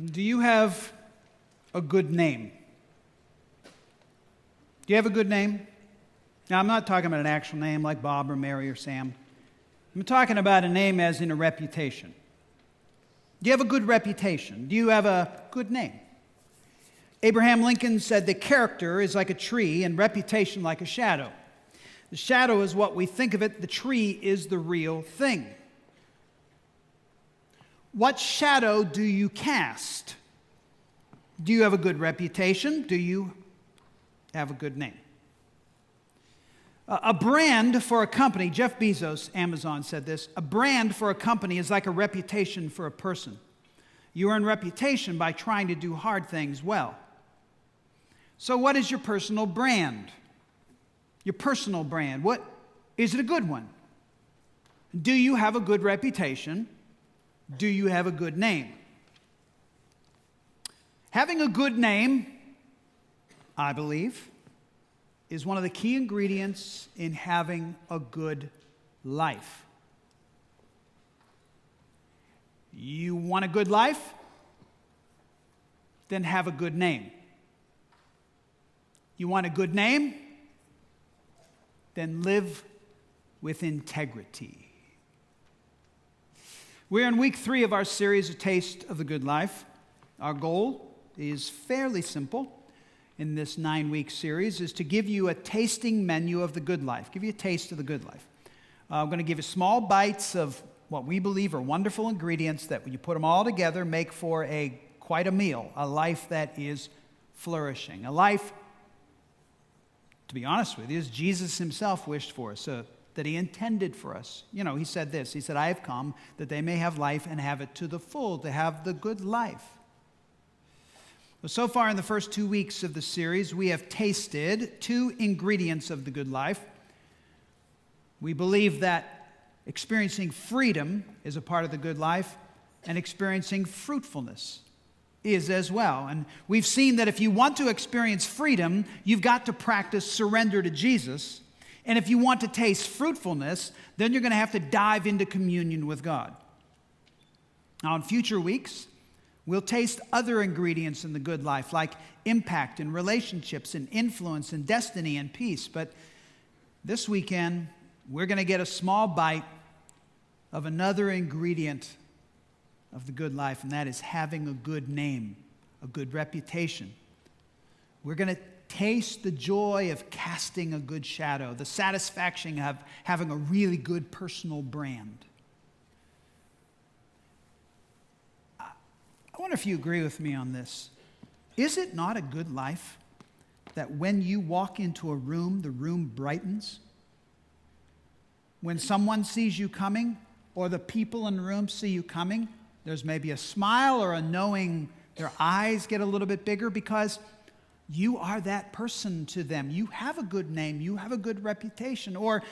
Do you have a good name? Do you have a good name? Now, I'm not talking about an actual name like Bob or Mary or Sam. I'm talking about a name as in a reputation. Do you have a good reputation? Do you have a good name? Abraham Lincoln said that character is like a tree and reputation like a shadow. The shadow is what we think of it. The tree is the real thing. What shadow do you cast? Do you have a good reputation? Do you have a good name? A brand for a company, Jeff Bezos, Amazon, said this, a brand for a company is like a reputation for a person. You earn reputation by trying to do hard things well. So what is your personal brand? Your personal brand. What is it a good one? Do you have a good reputation? Do you have a good name? Having a good name, I believe, is one of the key ingredients in having a good life. You want a good life? Then have a good name. You want a good name? Then live with integrity. We're in week 3 of our series, A Taste of the Good Life. Our goal is fairly simple in this 9-week series, is to give you a tasting menu of the good life, give you a taste of the good life. I'm going to give you small bites of what we believe are wonderful ingredients that when you put them all together make for quite a meal, a life that is flourishing, a life, to be honest with you, as Jesus himself wished for us, that he intended for us. You know, he said this, he said, I have come that they may have life and have it to the full, to have the good life. Well, so far in the first 2 weeks of the series, we have tasted 2 ingredients of the good life. We believe that experiencing freedom is a part of the good life, and experiencing fruitfulness is as well. And we've seen that if you want to experience freedom, you've got to practice surrender to Jesus. And if you want to taste fruitfulness, then you're going to have to dive into communion with God. Now, in future weeks, we'll taste other ingredients in the good life, like impact and relationships and influence and destiny and peace. But this weekend, we're going to get a small bite of another ingredient of the good life, and that is having a good name, a good reputation. We're going to taste the joy of casting a good shadow, the satisfaction of having a really good personal brand. I wonder if you agree with me on this. Is it not a good life that when you walk into a room, the room brightens? When someone sees you coming, or the people in the room see you coming, there's maybe a smile or a knowing, their eyes get a little bit bigger because you are that person to them. You have a good name. You have a good reputation. Or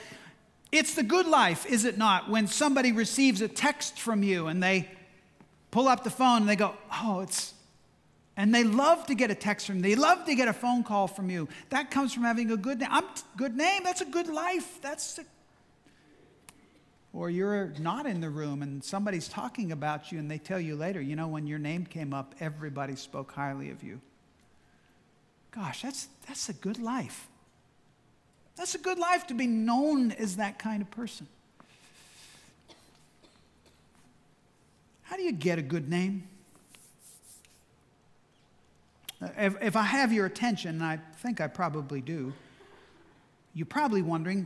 it's the good life, is it not, when somebody receives a text from you and they pull up the phone and they go, and they love to get a text from you. They love to get a phone call from you. That comes from having a good name. Good name, that's a good life. Or you're not in the room and somebody's talking about you and they tell you later, you know, when your name came up, everybody spoke highly of you. Gosh, that's a good life. That's a good life to be known as that kind of person. How do you get a good name? If I have your attention, and I think I probably do, you're probably wondering,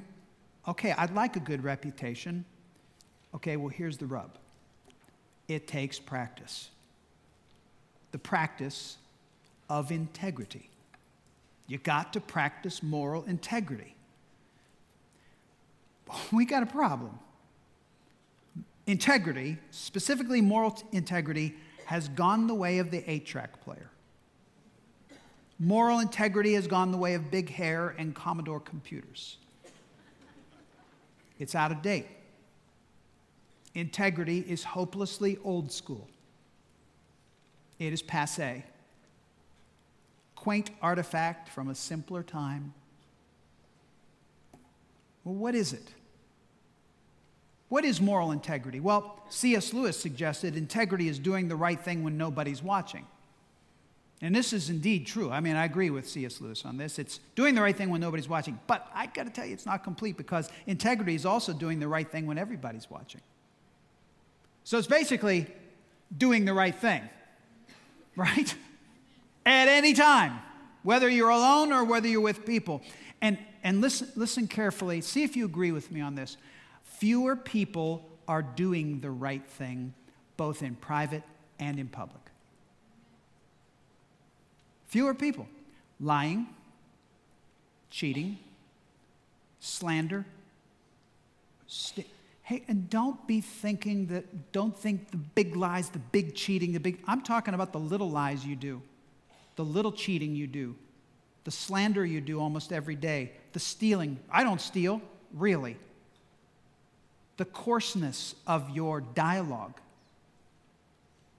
okay, I'd like a good reputation. Okay, well, here's the rub. It takes practice. The practice of integrity. You got to practice moral integrity. We got a problem. Integrity, specifically moral integrity, has gone the way of the 8-track player. Moral integrity has gone the way of big hair and Commodore computers. It's out of date. Integrity is hopelessly old school. It is passé. Quaint artifact from a simpler time. Well, what is it? What is moral integrity? Well, C.S. Lewis suggested integrity is doing the right thing when nobody's watching. And this is indeed true. I mean, I agree with C.S. Lewis on this. It's doing the right thing when nobody's watching. But I got to tell you, it's not complete, because integrity is also doing the right thing when everybody's watching. So it's basically doing the right thing, right? At any time, whether you're alone or whether you're with people. And listen carefully. See if you agree with me on this. Fewer people are doing the right thing, both in private and in public. Fewer people. Lying, cheating, slander. Hey, and don't think the big lies, the big cheating, I'm talking about the little lies you do, the little cheating you do, the slander you do almost every day, the stealing. I don't steal, really. The coarseness of your dialogue.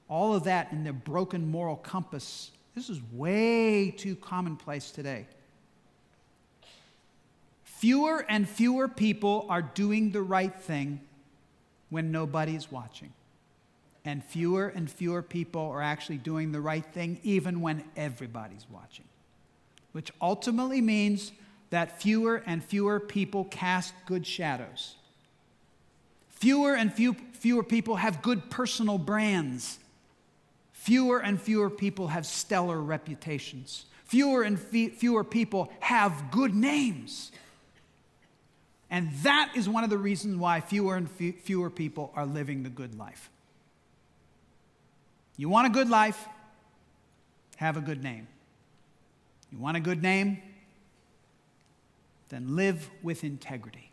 All of that in their broken moral compass. This is way too commonplace today. Fewer and fewer people are doing the right thing when nobody's watching. And fewer people are actually doing the right thing even when everybody's watching. Which ultimately means that fewer and fewer people cast good shadows. Fewer and fewer people have good personal brands. Fewer and fewer people have stellar reputations. Fewer and fewer people have good names. And that is one of the reasons why fewer and fewer people are living the good life. You want a good life? Have a good name. You want a good name? Then live with integrity.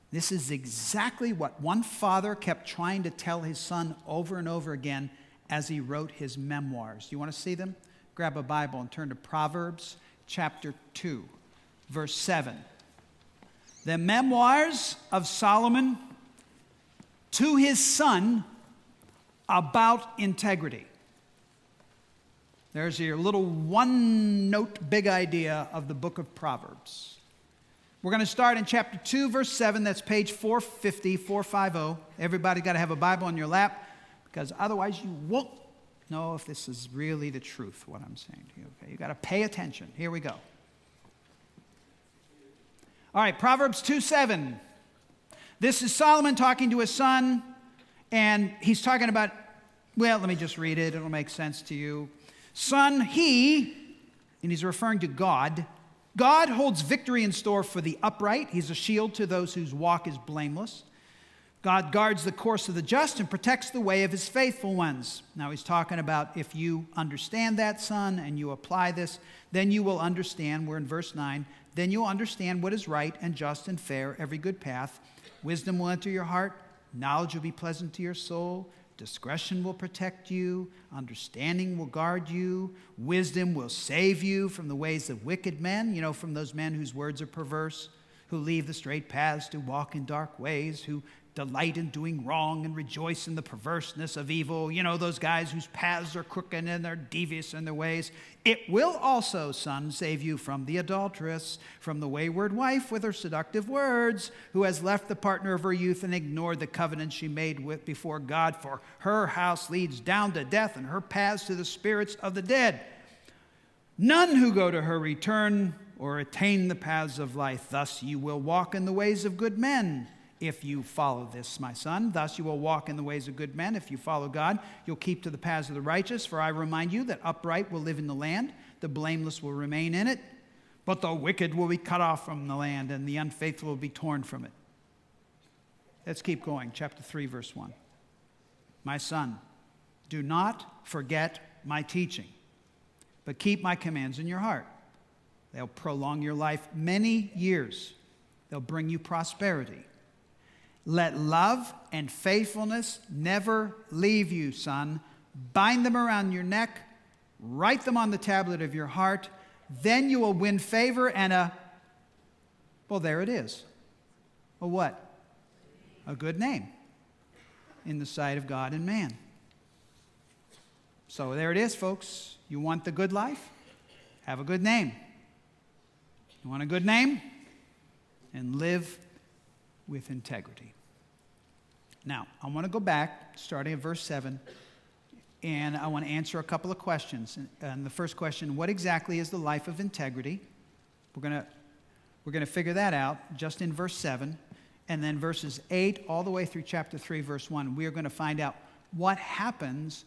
This is exactly what one father kept trying to tell his son over and over again as he wrote his memoirs. You want to see them? Grab a Bible and turn to Proverbs chapter 2, verse 7. The memoirs of Solomon to his son about integrity. There's your little one-note big idea of the book of Proverbs. We're going to start in chapter 2, verse 7. That's page 450. Everybody got to have a Bible in your lap, because otherwise you won't know if this is really the truth, what I'm saying to you. Okay, you got to pay attention. Here we go. All right, Proverbs 2:7. This is Solomon talking to his son, and he's talking about, well, let me just read it. It'll make sense to you. Son, and he's referring to God holds victory in store for the upright. He's a shield to those whose walk is blameless. God guards the course of the just and protects the way of his faithful ones. Now he's talking about if you understand that, son, and you apply this, then you will understand. We're in verse 9. Then you'll understand what is right and just and fair, every good path. Wisdom will enter your heart. Knowledge will be pleasant to your soul. Discretion will protect you. Understanding will guard you. Wisdom will save you from the ways of wicked men, from those men whose words are perverse, who leave the straight paths to walk in dark ways, who delight in doing wrong and rejoice in the perverseness of evil. Those guys whose paths are crooked and they're devious in their ways. It will also, son, save you from the adulteress, from the wayward wife with her seductive words, who has left the partner of her youth and ignored the covenant she made before God. For her house leads down to death and her paths to the spirits of the dead. None who go to her return or attain the paths of life. Thus you will walk in the ways of good men. If you follow this, my son, thus you will walk in the ways of good men. If you follow God, you'll keep to the paths of the righteous. For I remind you that upright will live in the land, the blameless will remain in it, but the wicked will be cut off from the land, and the unfaithful will be torn from it. Let's keep going. Chapter 3, verse 1. My son, do not forget my teaching, but keep my commands in your heart. They'll prolong your life many years. They'll bring you prosperity. Let love and faithfulness never leave you, son. Bind them around your neck. Write them on the tablet of your heart. Then you will win favor and there it is. A what? A good name in the sight of God and man. So there it is, folks. You want the good life? Have a good name. You want a good name? And live with integrity. Now, I want to go back, starting at verse 7, and I want to answer a couple of questions. And the first question, what exactly is the life of integrity? We're going to figure that out just in verse 7. And then verses 8 all the way through chapter 3, verse 1, we are going to find out what happens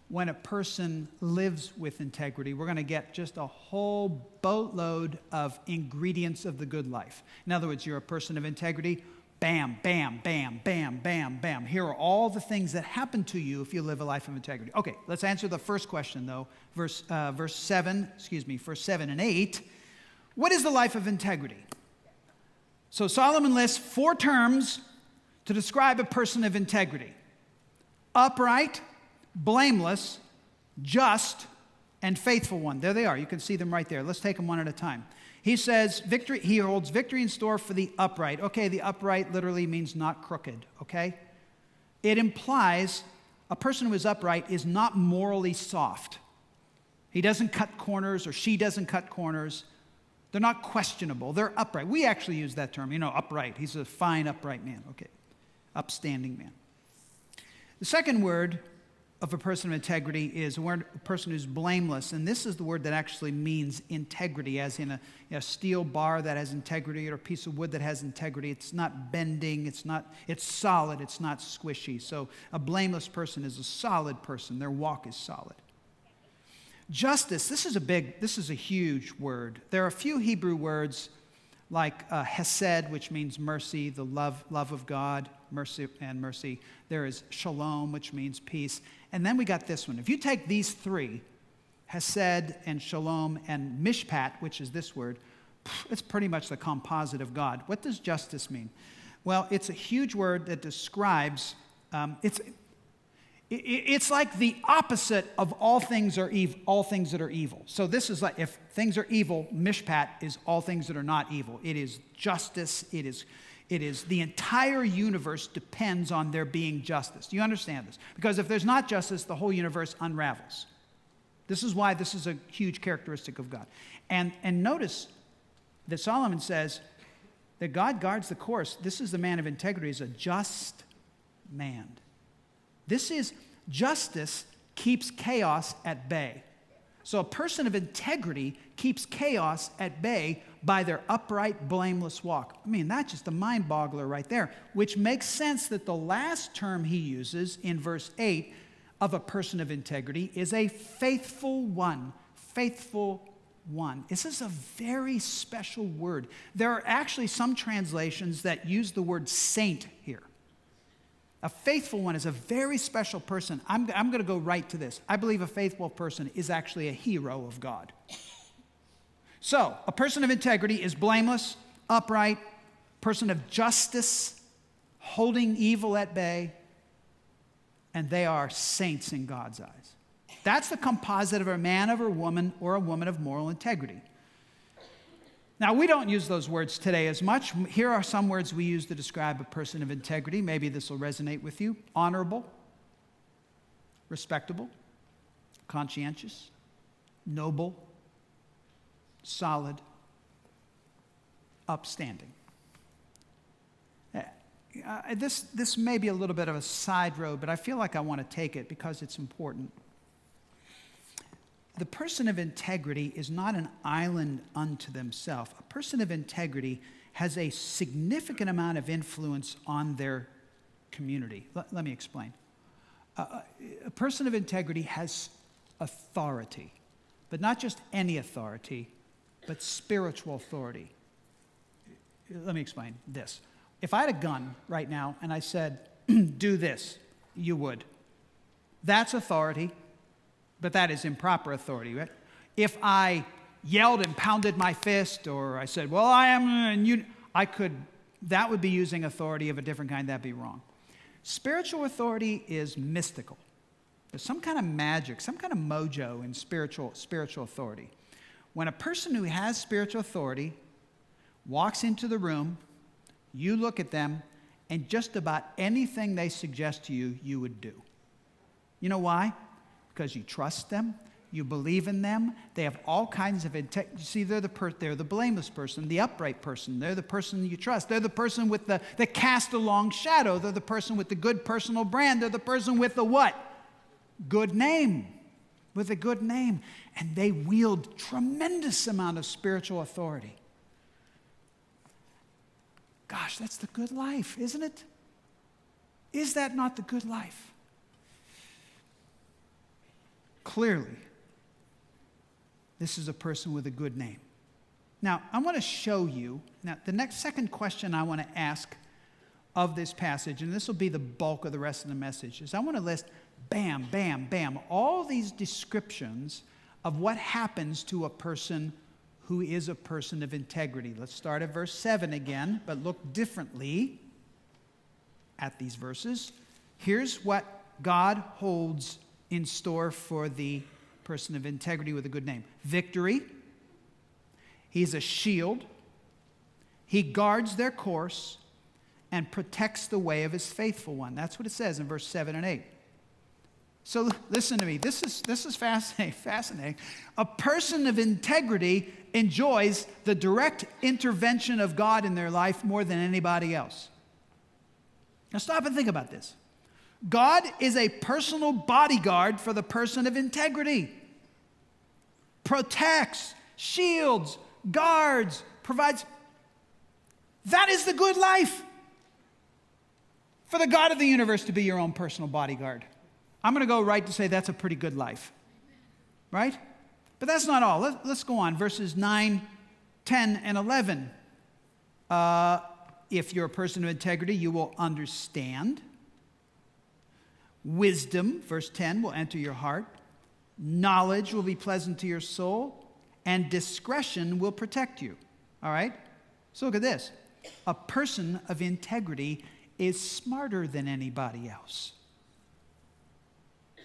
when a person lives with integrity. We're going to get just a whole boatload of ingredients of the good life. In other words, you're a person of integrity. Bam, bam, bam, bam, bam, bam. Here are all the things that happen to you if you live a life of integrity. Okay, let's answer the first question, though. Verse 7 and 8. What is the life of integrity? So Solomon lists 4 terms to describe a person of integrity: upright, blameless, just, and faithful one. There they are. You can see them right there. Let's take them one at a time. He says victory. He holds victory in store for the upright. Okay, the upright literally means not crooked, okay? It implies a person who is upright is not morally soft. He doesn't cut corners, or she doesn't cut corners. They're not questionable. They're upright. We actually use that term, upright. He's a fine, upright man. Okay, upstanding man. The second word of a person of integrity is a person who's blameless. And this is the word that actually means integrity, as in a steel bar that has integrity, or a piece of wood that has integrity. It's not bending. It's solid. It's not squishy. So a blameless person is a solid person. Their walk is solid. Justice, this is a huge word. There are a few Hebrew words like hesed, which means mercy, the love of God, mercy. There is shalom, which means peace. And then we got this one. If you take these 3, hesed and shalom and mishpat, which is this word, it's pretty much the composite of God. What does justice mean? Well, it's a huge word that describes, it's like the opposite of all things that are evil. So this is like, if things are evil, mishpat is all things that are not evil. It is justice. It is the entire universe depends on there being justice. Do you understand this? Because if there's not justice, the whole universe unravels. This is why this is a huge characteristic of God. And notice that Solomon says that God guards the course. This is the man of integrity, is a just man. This is justice keeps chaos at bay. So a person of integrity keeps chaos at bay by their upright, blameless walk. I mean, that's just a mind boggler right there, which makes sense that the last term he uses in verse 8 of a person of integrity is a faithful one. Faithful one. This is a very special word. There are actually some translations that use the word saint here. A faithful one is a very special person. I'm going to go right to this. I believe a faithful person is actually a hero of God. So, a person of integrity is blameless, upright, person of justice, holding evil at bay, and they are saints in God's eyes. That's the composite of a man or a woman of moral integrity. Now, we don't use those words today as much. Here are some words we use to describe a person of integrity. Maybe this will resonate with you. Honorable, respectable, conscientious, noble, solid, upstanding. This may be a little bit of a side road, but I feel like I want to take it because it's important. The person of integrity is not an island unto themselves. A person of integrity has a significant amount of influence on their community. Let me explain. A person of integrity has authority, but not just any authority, but spiritual authority. Let me explain this. If I had a gun right now and I said, do this, you would. That's authority. But that is improper authority, right? If I yelled and pounded my fist, or I said, well, I am, and you, that would be using authority of a different kind. That'd be wrong. Spiritual authority is mystical. There's some kind of magic, some kind of mojo in spiritual authority. When a person who has spiritual authority walks into the room, you look at them, and just about anything they suggest to you, you would do. You know why? Because you trust them, You believe in them. They have all kinds of integrity. You see, they're the blameless person, the upright person. They're the person you trust. They're the person with the cast along shadow. They're the person with the good personal brand. They're the person with the what? Good name. With a good name. And they wield tremendous amount of spiritual authority. Gosh, that's the good life, isn't it? Is that not the good life? Clearly, this is a person with a good name. Now, I want to show you, now the second question I want to ask of this passage, and this will be the bulk of the rest of the message, is I want to list, bam, bam, bam, all these descriptions of what happens to a person who is a person of integrity. Let's start at verse 7 again, but look differently at these verses. Here's what God holds in store for the person of integrity with a good name. Victory. He's a shield. He guards their course and protects the way of his faithful one. That's what it says in verse 7 and 8. So listen to me. This is fascinating. A person of integrity enjoys the direct intervention of God in their life more than anybody else. Now stop and think about this. God is a personal bodyguard for the person of integrity. Protects, shields, guards, provides. That is the good life. For the God of the universe to be your own personal bodyguard. I'm going to go right to say that's a pretty good life. Right? But that's not all. Let's go on. Verses 9, 10, and 11. If you're a person of integrity, you will understand. Wisdom, verse 10, will enter your heart. Knowledge will be pleasant to your soul. And discretion will protect you. All right? So look at this. A person of integrity is smarter than anybody else.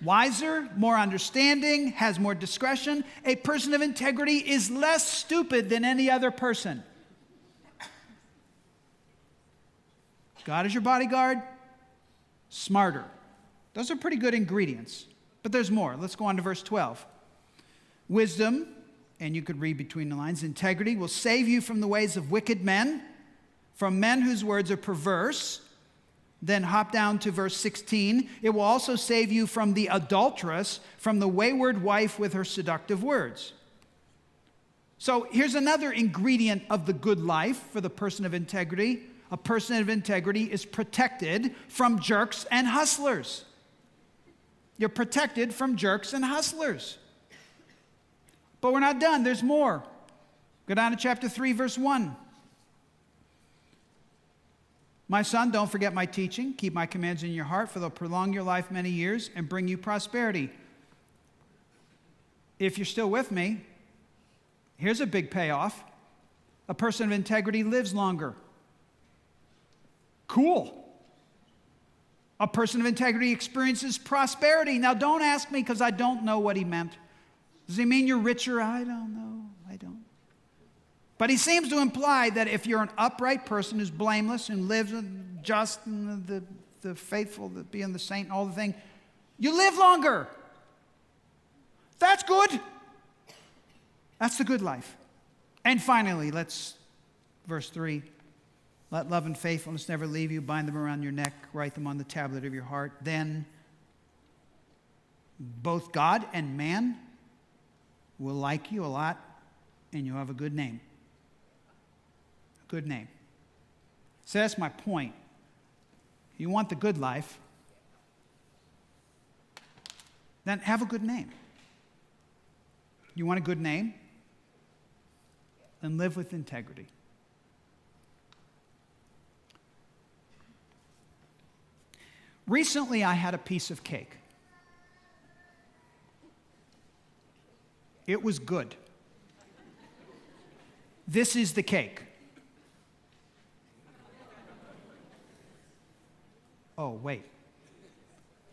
Wiser, more understanding, has more discretion. A person of integrity is less stupid than any other person. God is your bodyguard, smarter. Those are pretty good ingredients. But there's more. Let's go on to verse 12. Wisdom, and you could read between the lines, integrity will save you from the ways of wicked men, from men whose words are perverse. Then hop down to verse 16. It will also save you from the adulteress, from the wayward wife with her seductive words. So here's another ingredient of the good life for the person of integrity. A person of integrity is protected from jerks and hustlers. You're protected from jerks and hustlers. But we're not done. There's more. Go down to chapter 3, verse 1. My son, don't forget my teaching. Keep my commands in your heart, for they'll prolong your life many years and bring you prosperity. If you're still with me, here's a big payoff. A person of integrity lives longer. Cool. A person of integrity experiences prosperity. Now, don't ask me because I don't know what he meant. Does he mean you're richer? I don't know. I don't. But he seems to imply that if you're an upright person who's blameless and lives just and the faithful, the being the saint and all the thing, you live longer. That's good. That's the good life. And finally, verse 3. Let love and faithfulness never leave you. Bind them around your neck. Write them on the tablet of your heart. Then both God and man will like you a lot, and you'll have a good name. A good name. So that's my point. You want the good life, then have a good name. You want a good name? Then live with integrity. Recently, I had a piece of cake. It was good. This is the cake. Oh, wait.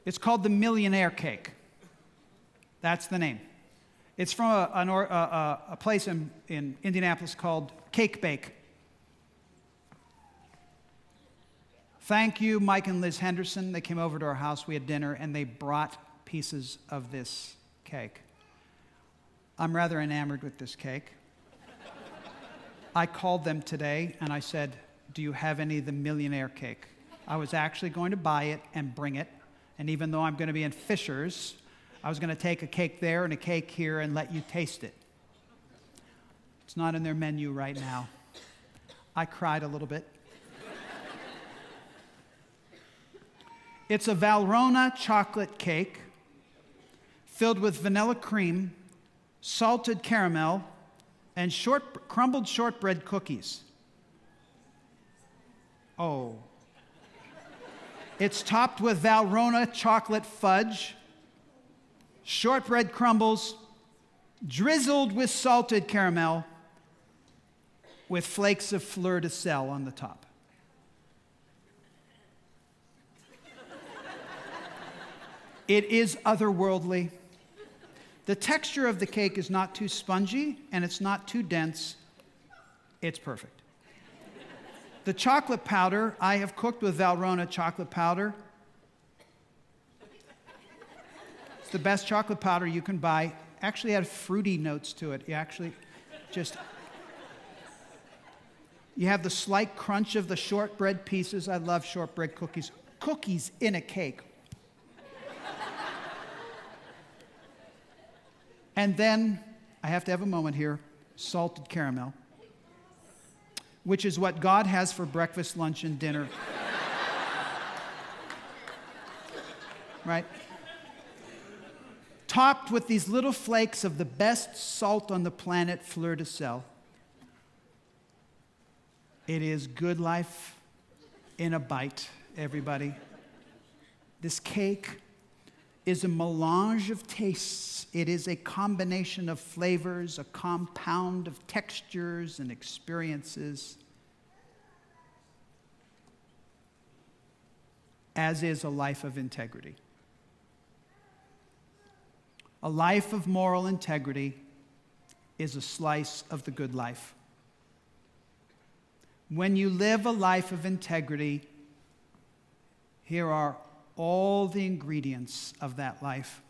It's called the Millionaire Cake. That's the name. It's from a place in Indianapolis called Cake Bake. Thank you, Mike and Liz Henderson. They came over to our house. We had dinner, and they brought pieces of this cake. I'm rather enamored with this cake. I called them today and I said, do you have any of the Millionaire Cake? I was actually going to buy it and bring it. And even though I'm going to be in Fisher's, I was going to take a cake there and a cake here and let you taste it. It's not in their menu right now. I cried a little bit. It's a Valrhona chocolate cake filled with vanilla cream, salted caramel, and crumbled shortbread cookies. Oh. It's topped with Valrhona chocolate fudge, shortbread crumbles, drizzled with salted caramel, with flakes of fleur de sel on the top. It is otherworldly. The texture of the cake is not too spongy, and it's not too dense. It's perfect. The chocolate powder, I have cooked with Valrhona chocolate powder. It's the best chocolate powder you can buy. Actually had fruity notes to it. You have the slight crunch of the shortbread pieces. I love shortbread cookies. Cookies in a cake. And then, I have to have a moment here, salted caramel, which is what God has for breakfast, lunch, and dinner. Right? Topped with these little flakes of the best salt on the planet, fleur de sel. It is good life in a bite, everybody. This cake is a melange of tastes. It is a combination of flavors, a compound of textures and experiences, as is a life of integrity. A life of moral integrity is a slice of the good life. When you live a life of integrity, here are all the ingredients of that life.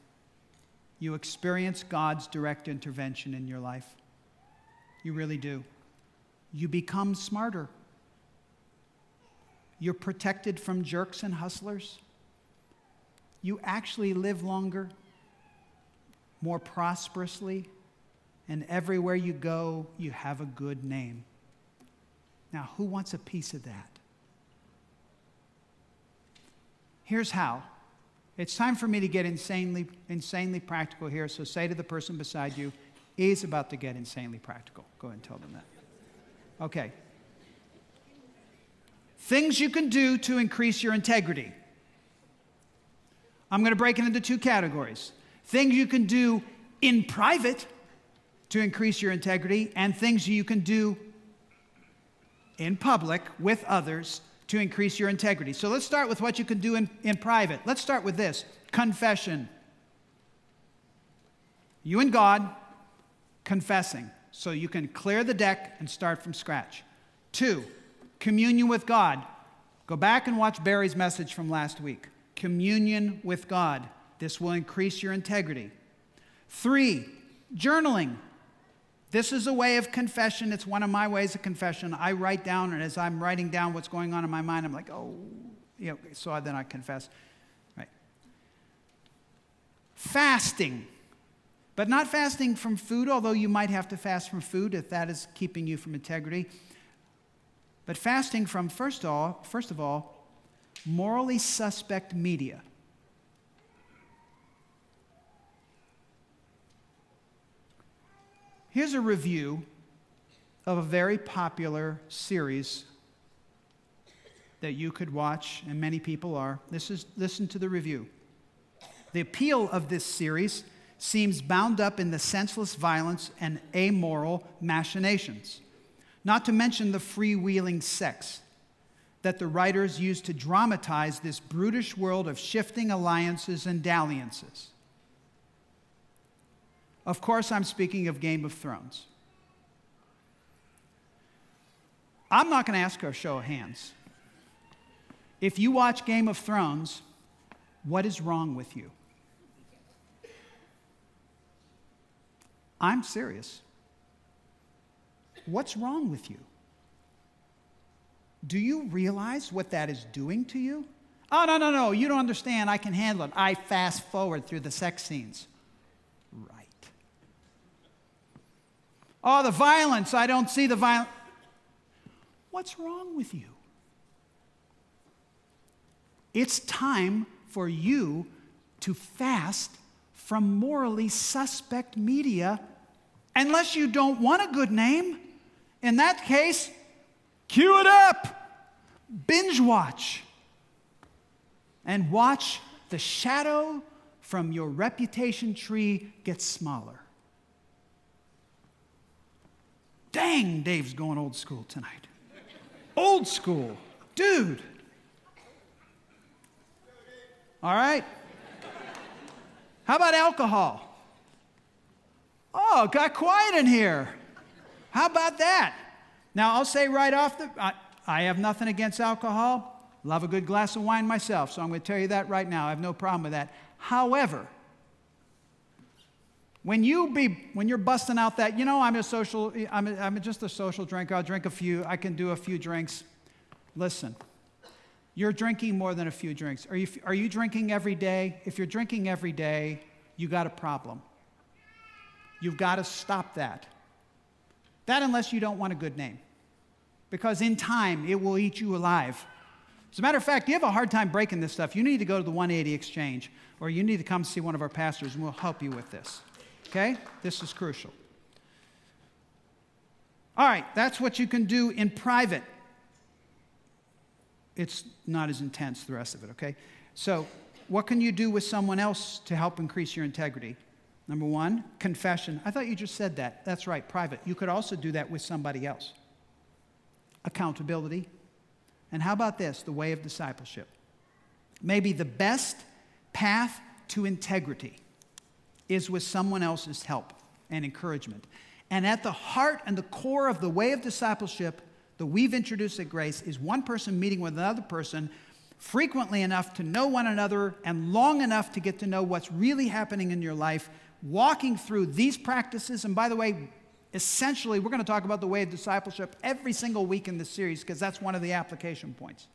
You experience God's direct intervention in your life. You really do. You become smarter. You're protected from jerks and hustlers. You actually live longer, more prosperously, and everywhere you go, you have a good name. Now, who wants a piece of that? Here's how. It's time for me to get insanely practical here, so say to the person beside you, he's about to get insanely practical. Go ahead and tell them that. Okay. Things you can do to increase your integrity. I'm going to break it into two categories. Things you can do in private to increase your integrity, and things you can do in public with others to increase your integrity. So let's start with what you can do in private. Let's start with this, confession. You and God confessing, so you can clear the deck and start from scratch. 2, communion with God. Go back and watch Barry's message from last week. Communion with God. This will increase your integrity. 3, journaling. This is a way of confession. It's one of my ways of confession. I write down, and as I'm writing down what's going on in my mind, I'm like, so then I confess. Right. Fasting. But not fasting from food, although you might have to fast from food if that is keeping you from integrity. But fasting from, first of all, morally suspect media. Here's a review of a very popular series that you could watch, and many people are. Listen to the review. The appeal of this series seems bound up in the senseless violence and amoral machinations, not to mention the freewheeling sex that the writers use to dramatize this brutish world of shifting alliances and dalliances. Of course, I'm speaking of Game of Thrones. I'm not going to ask for a show of hands. If you watch Game of Thrones, what is wrong with you? I'm serious. What's wrong with you? Do you realize what that is doing to you? Oh, no, you don't understand. I can handle it. I fast forward through the sex scenes. Right. Oh, the violence. I don't see the violence. What's wrong with you? It's time for you to fast from morally suspect media, unless you don't want a good name. In that case, cue it up. Binge watch. And watch the shadow from your reputation tree get smaller. Dang, Dave's going old school tonight. Old school. Dude. All right. How about alcohol? Oh, it got quiet in here. How about that? Now, I'll say right off I have nothing against alcohol. Love a good glass of wine myself, so I'm going to tell you that right now. I have no problem with that. However, when you're busting out that, I'm just a social drinker. I'll drink a few. I can do a few drinks. Listen, you're drinking more than a few drinks. Are you drinking every day? If you're drinking every day, you got a problem. You've got to stop that. That unless you don't want a good name. Because in time, it will eat you alive. As a matter of fact, you have a hard time breaking this stuff. You need to go to the 180 exchange, or you need to come see one of our pastors, and we'll help you with this. Okay? This is crucial. All right, that's what you can do in private. It's not as intense, the rest of it, okay? So, what can you do with someone else to help increase your integrity? Number one, confession. I thought you just said that. That's right, private. You could also do that with somebody else. Accountability. And how about this, the way of discipleship? Maybe the best path to integrity is with someone else's help and encouragement. And at the heart and the core of the way of discipleship that we've introduced at Grace is one person meeting with another person frequently enough to know one another and long enough to get to know what's really happening in your life, walking through these practices. And by the way, essentially, we're going to talk about the way of discipleship every single week in this series because that's one of the application points.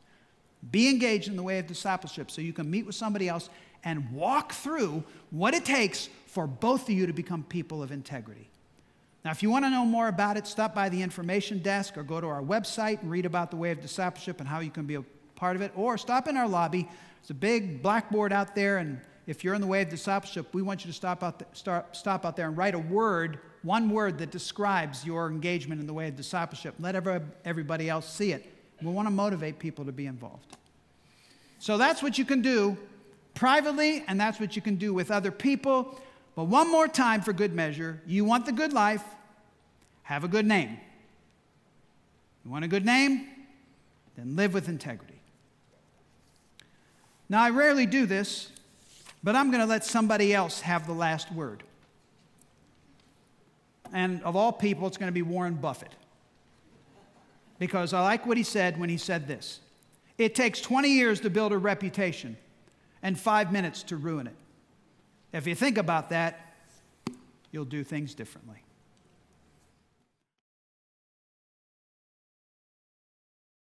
Be engaged in the way of discipleship so you can meet with somebody else and walk through what it takes for both of you to become people of integrity. Now, if you want to know more about it, stop by the information desk or go to our website and read about the way of discipleship and how you can be a part of it, or stop in our lobby. There's a big blackboard out there, and if you're in the way of discipleship, we want you to stop out there and write a word, one word that describes your engagement in the way of discipleship. Let everybody else see it. We want to motivate people to be involved. So that's what you can do privately, and that's what you can do with other people. But one more time for good measure, you want the good life, have a good name. You want a good name? Then live with integrity. Now, I rarely do this, but I'm going to let somebody else have the last word. And of all people, it's going to be Warren Buffett. Because I like what he said when he said this. It takes 20 years to build a reputation and 5 minutes to ruin it. If you think about that, you'll do things differently.